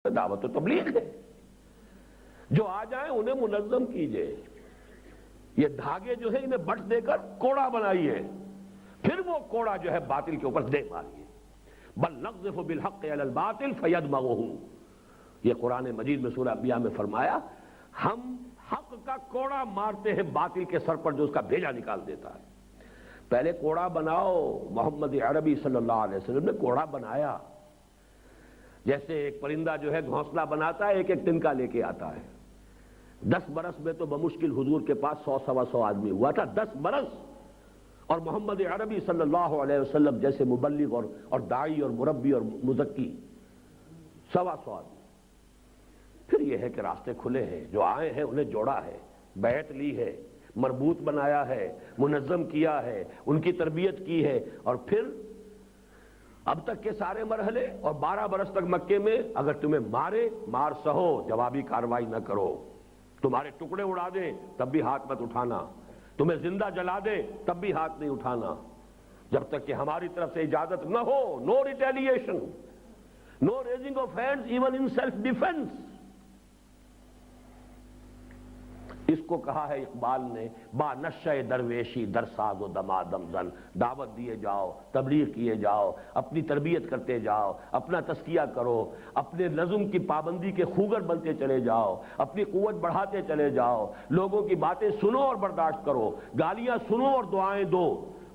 دعوت و تبلیغ ہے. جو آ جائیں انہیں منظم کیجئے. یہ دھاگے جو ہے انہیں بٹ دے کر کوڑا بنائیے, پھر وہ کوڑا جو ہے باطل کے اوپر دے ماریے. بل نقذف بالحق علی الباطل فیدمغہ, یہ قرآن مجید میں سورہ انبیاء میں فرمایا, ہم حق کا کوڑا مارتے ہیں باطل کے سر پر جو اس کا بھیجا نکال دیتا ہے. پہلے کوڑا بناؤ. محمد عربی صلی اللہ علیہ وسلم نے کوڑا بنایا. جیسے ایک پرندہ جو ہے گھونسلہ بناتا ہے, ایک ایک تنکا لے کے آتا ہے. 10 برس میں تو بمشکل حضور کے پاس 100-125 آدمی ہوا تھا. 10 برس. اور محمد عربی صلی اللہ علیہ وسلم جیسے مبلغ اور داعی اور مربی اور مزکی 125 آدمی. پھر یہ ہے کہ راستے کھلے ہیں, جو آئے ہیں انہیں جوڑا ہے, بیعت لی ہے, مربوط بنایا ہے, منظم کیا ہے, ان کی تربیت کی ہے. اور پھر اب تک کے سارے مرحلے اور 12 برس تک مکے میں اگر تمہیں مارے مار سہو, جوابی کارروائی نہ کرو. تمہارے ٹکڑے اڑا دیں تب بھی ہاتھ مت اٹھانا, تمہیں زندہ جلا دیں تب بھی ہاتھ نہیں اٹھانا, جب تک کہ ہماری طرف سے اجازت نہ ہو. No retaliation, no raising of hands even in self defence. اس کو کہا ہے اقبال نے, با نشہ درویشی در ساز و دمادم زن. دعوت دیے جاؤ, تبلیغ کیے جاؤ, اپنی تربیت کرتے جاؤ, اپنا تزکیہ کرو, اپنے نظم کی پابندی کے خوگر بنتے چلے جاؤ, اپنی قوت بڑھاتے چلے جاؤ, لوگوں کی باتیں سنو اور برداشت کرو, گالیاں سنو اور دعائیں دو,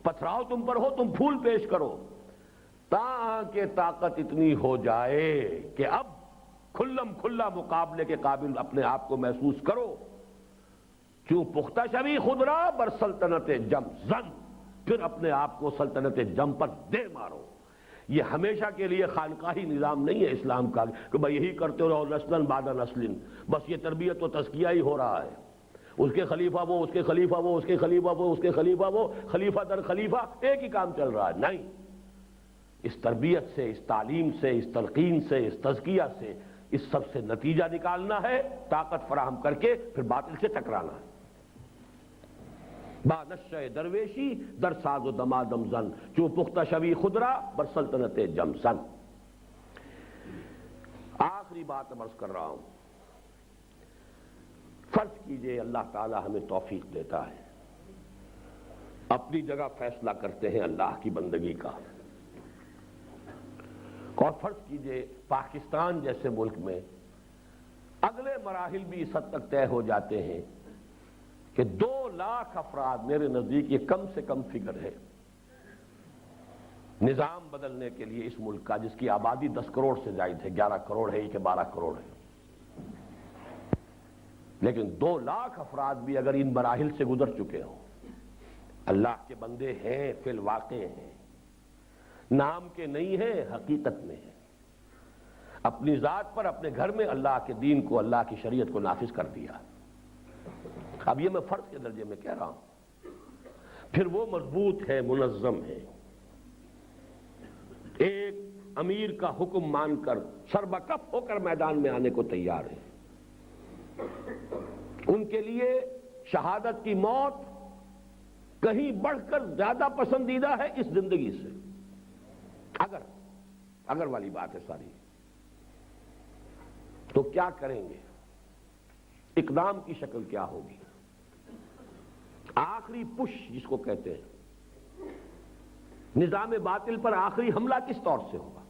پتھراؤ تم پر ہو تم پھول پیش کرو, تاکہ طاقت اتنی ہو جائے کہ اب کھلم کھلا مقابلے کے قابل اپنے آپ کو محسوس کرو. کیوں پختہ شوی خود را بر سلطنت جم زن, پھر اپنے آپ کو سلطنت جم پر دے مارو. یہ ہمیشہ کے لیے خانقاہی نظام نہیں ہے اسلام کا کہ بھئی یہی کرتے رہو نسلاً بعد نسل, بس یہ تربیت و تزکیہ ہی ہو رہا ہے. اس کے خلیفہ وہ, اس کے خلیفہ وہ, اس کے خلیفہ وہ, اس کے خلیفہ وہ, خلیفہ در خلیفہ ایک ہی کام چل رہا ہے. نہیں, اس تربیت سے, اس تعلیم سے, اس تلقین سے, اس تزکیہ سے, اس سب سے نتیجہ نکالنا ہے, طاقت فراہم کر کے پھر باطل سے ٹکرانا ہے. با نشہ درویشی در ساز و دمادم زن, چوں پختہ شوی خود را بر سلطنت جم زن. آخری بات عرض کر رہا ہوں. فرض کیجئے اللہ تعالی ہمیں توفیق دیتا ہے, اپنی جگہ فیصلہ کرتے ہیں اللہ کی بندگی کا, اور فرض کیجئے پاکستان جیسے ملک میں اگلے مراحل بھی اس حد تک طے ہو جاتے ہیں کہ 2 لاکھ افراد, میرے نزدیک یہ کم سے کم فگر ہے, نظام بدلنے کے لیے اس ملک کا, جس کی آبادی 10 کروڑ سے زائد ہے, 11 کروڑ ہے کہ 12 کروڑ ہے, لیکن 2 لاکھ افراد بھی اگر ان مراحل سے گزر چکے ہوں, اللہ کے بندے ہیں, فی الواقع ہیں, نام کے نہیں ہیں, حقیقت میں ہیں, اپنی ذات پر اپنے گھر میں اللہ کے دین کو, اللہ کی شریعت کو نافذ کر دیا. اب یہ میں فرض کے درجے میں کہہ رہا ہوں. پھر وہ مضبوط ہے, منظم ہے, ایک امیر کا حکم مان کر سربکف ہو کر میدان میں آنے کو تیار ہے. ان کے لیے شہادت کی موت کہیں بڑھ کر زیادہ پسندیدہ ہے اس زندگی سے. اگر والی بات ہے ساری. تو کیا کریں گے, اقدام کی شکل کیا ہوگی, آخری پش جس کو کہتے ہیں, نظام باطل پر آخری حملہ کس طور سے ہوگا.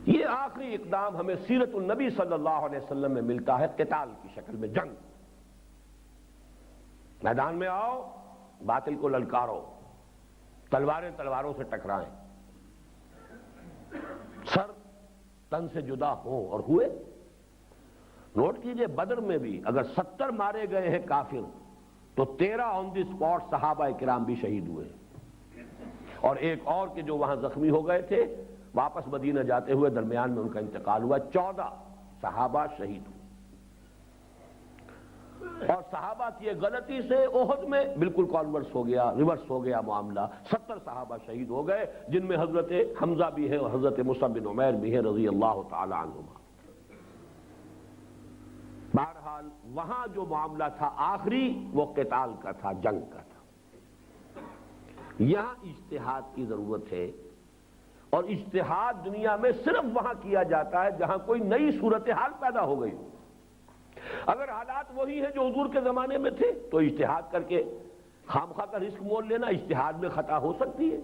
یہ آخری اقدام ہمیں سیرت النبی صلی اللہ علیہ وسلم میں ملتا ہے, قتال کی شکل میں, جنگ. میدان میں آؤ, باطل کو للکارو, تلواریں تلواروں سے ٹکرائیں, سر تن سے جدا ہوں, اور ہوئے. نوٹ کیجئے, بدر میں بھی اگر 70 مارے گئے ہیں کافر تو 13 آن دی سپاٹ صحابہ کرام بھی شہید ہوئے, اور ایک اور کے جو وہاں زخمی ہو گئے تھے واپس مدینہ جاتے ہوئے درمیان میں ان کا انتقال ہوا. 14 صحابہ شہید ہوئے. اور صحابہ کی ایک غلطی سے احد میں بالکل کانورس ہو گیا, ریورس ہو گیا معاملہ. 70 صحابہ شہید ہو گئے, جن میں حضرت حمزہ بھی ہے اور حضرت مصعب بن عمیر بھی ہے رضی اللہ تعالی عنہما. بہرحال وہاں جو معاملہ تھا آخری, وہ قتال کا تھا, جنگ کا تھا. یہاں اجتہاد کی ضرورت ہے, اور اجتہاد دنیا میں صرف وہاں کیا جاتا ہے جہاں کوئی نئی صورتحال پیدا ہو گئی ہو۔ اگر حالات وہی ہیں جو حضور کے زمانے میں تھے تو اجتہاد کر کے خامخواہ کا رسک مول لینا، اجتہاد میں خطا ہو سکتی ہے۔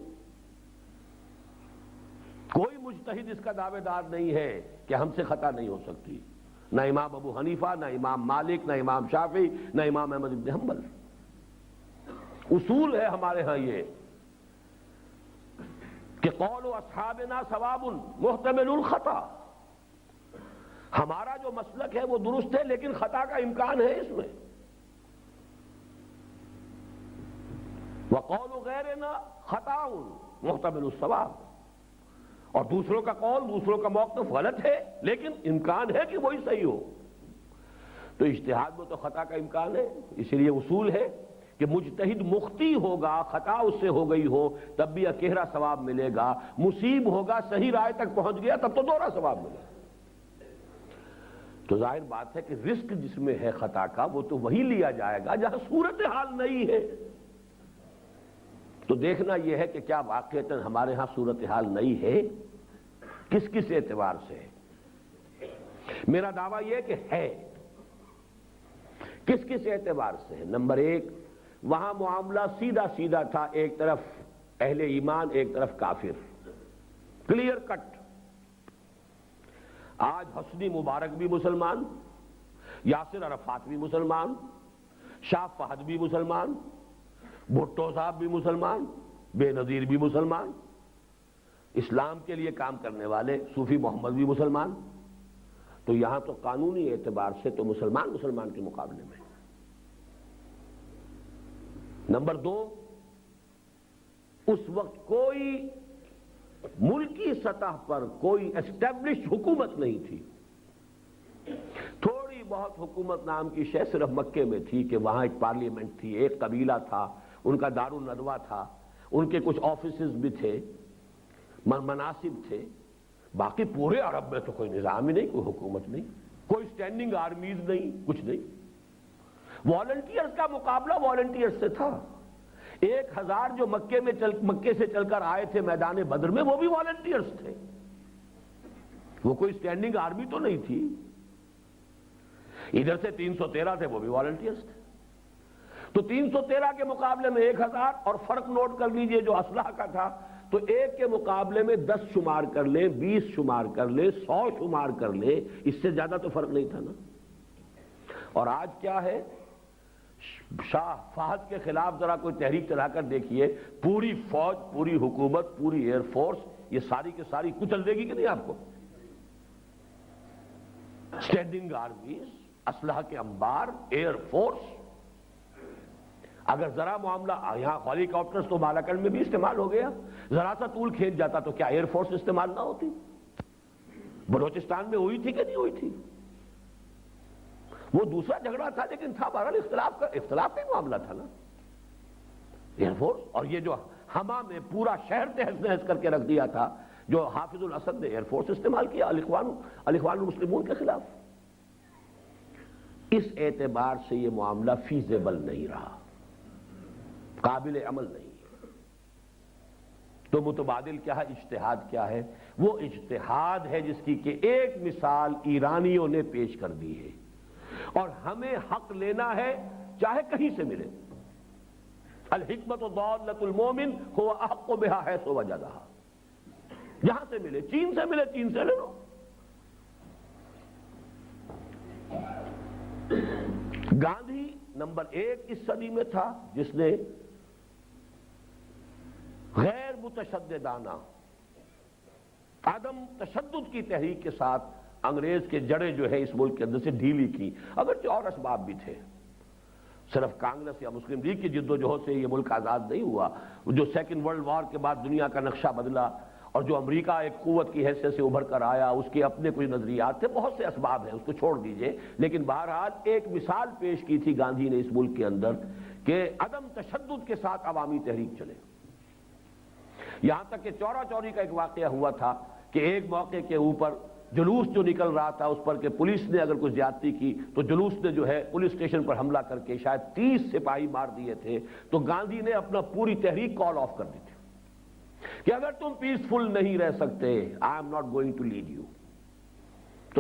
کوئی مجتہد اس کا دعوے دار نہیں ہے کہ ہم سے خطا نہیں ہو سکتی، نہ امام ابو حنیفہ، نہ امام مالک، نہ امام شافعی، نہ امام احمد بن حنبل۔ اصول ہے ہمارے ہاں یہ کہ قول اصحابنا صواب محتمل الخطا، ہمارا جو مسلک ہے وہ درست ہے لیکن خطا کا امکان ہے اس میں۔ وقول غیرنا خطا محتمل الصواب، اور دوسروں کا قول، دوسروں کا موقف غلط ہے لیکن امکان ہے کہ وہی صحیح ہو۔ تو اجتہاد میں تو خطا کا امکان ہے، اس لیے اصول ہے کہ مجتہد مخطی ہوگا، خطا اس سے ہو گئی ہو تب بھی اکیرا ثواب ملے گا، مصیب ہوگا، صحیح رائے تک پہنچ گیا تب تو دوہرا ثواب ملے گا۔ تو ظاہر بات ہے کہ رزق جس میں ہے خطا کا وہ تو وہی لیا جائے گا جہاں صورتحال نہیں ہے۔ تو دیکھنا یہ ہے کہ کیا واقعتاً ہمارے ہاں صورتحال نہیں ہے، کس کس اعتبار سے ہے۔ میرا دعویٰ یہ کہ ہے، کس کس اعتبار سے ہے۔ نمبر ایک، وہاں معاملہ سیدھا سیدھا تھا، ایک طرف اہل ایمان ایک طرف کافر، کلیئر کٹ۔ آج حسنی مبارک بھی مسلمان، یاسر عرفات بھی مسلمان، شاہ فہد بھی مسلمان، بھٹو صاحب بھی مسلمان، بے نظیر بھی مسلمان، اسلام کے لیے کام کرنے والے صوفی محمد بھی مسلمان۔ تو یہاں تو قانونی اعتبار سے تو مسلمان مسلمان کے مقابلے میں۔ نمبر دو، اس وقت کوئی ملکی سطح پر کوئی اسٹیبلشڈ حکومت نہیں تھی، تھوڑی بہت حکومت نام کی شے صرف مکے میں تھی کہ وہاں ایک پارلیمنٹ تھی، ایک قبیلہ تھا، ان کا دار الندوہ تھا، ان کے کچھ آفیسز بھی تھے، مناصب تھے۔ باقی پورے عرب میں تو کوئی نظام ہی نہیں، کوئی حکومت نہیں، کوئی سٹینڈنگ آرمیز نہیں، کچھ نہیں۔ والنٹیئرز کا مقابلہ والنٹیئرز سے تھا۔ 1000 جو مکے سے چل کر آئے تھے میدان بدر میں، وہ بھی والنٹیئرز تھے، وہ کوئی سٹینڈنگ آرمی تو نہیں تھی۔ ادھر سے 313 تھے، وہ بھی والنٹیئرز تھے۔ تو 313 کے مقابلے میں 1000، اور فرق نوٹ کر لیجئے جو اسلحہ کا تھا، تو ایک کے مقابلے میں 10 شمار کر لیں، 20 شمار کر لیں، 100 شمار کر لیں، اس سے زیادہ تو فرق نہیں تھا نا۔ اور آج کیا ہے، شاہ فہد کے خلاف ذرا کوئی تحریک چلا کر دیکھیے، پوری فوج، پوری حکومت، پوری ایئر فورس یہ ساری کی ساری کچل دے گی کہ نہیں آپ کو؟ سٹینڈنگ آرمیز، اسلحہ کے انبار، ایئر فورس۔ اگر ذرا معاملہ، یہاں ہیلی کاپٹرز تو بالاکنڈ میں بھی استعمال ہو گیا، ذرا سا طول کھینچ جاتا تو کیا ایئر فورس استعمال نہ ہوتی؟ بلوچستان میں ہوئی تھی کہ نہیں ہوئی تھی؟ وہ دوسرا جھگڑا تھا لیکن تھا بہرحال اختلاف کا معاملہ تھا نا، ایئر فورس۔ اور یہ جو ہما میں پورا شہر تہس نہس کر کے رکھ دیا تھا، جو حافظ الاسد نے ایئر فورس استعمال کیا الاخوان المسلمون کے خلاف۔ اس اعتبار سے یہ معاملہ فیزیبل نہیں رہا، قابل عمل نہیں۔ تو متبادل کیا ہے، اجتہاد کیا ہے؟ وہ اجتہاد ہے جس کی کہ ایک مثال ایرانیوں نے پیش کر دی ہے، اور ہمیں حق لینا ہے چاہے کہیں سے ملے۔ الحکمت ضالۃ المومن هو احق بها حیث وجدها، جہاں سے ملے، چین سے ملے، چین سے لے لو۔ گاندھی نمبر 1 اس صدی میں تھا جس نے غیر متشددانہ عدم تشدد کی تحریک کے ساتھ انگریز کے جڑیں جو ہے اس ملک کے اندر سے ڈھیلی کی، اگرچہ اور اسباب بھی تھے، صرف کانگریس یا مسلم لیگ کی جد و جہد سے یہ ملک آزاد نہیں ہوا۔ جو سیکنڈ ورلڈ وار کے بعد دنیا کا نقشہ بدلا اور جو امریکہ ایک قوت کی حیثیت سے ابھر کر آیا، اس کے اپنے کچھ نظریات تھے، بہت سے اسباب ہیں، اس کو چھوڑ دیجئے۔ لیکن بہرحال ایک مثال پیش کی تھی گاندھی نے اس ملک کے اندر کہ عدم تشدد کے ساتھ عوامی تحریک چلے۔ یہاں تک کہ چورا چوری کا ایک واقعہ ہوا تھا کہ ایک موقع کے اوپر جلوس جو نکل رہا تھا اس پر کہ پولیس نے اگر کوئی زیادتی کی تو جلوس نے جو ہے پولیس اسٹیشن پر حملہ کر کے شاید 30 سپاہی مار دیے تھے، تو گاندھی نے اپنا پوری تحریک کال آف کر دی تھی۔ کہ اگر تم پیسفل نہیں رہ سکتے, I am not going to lead you.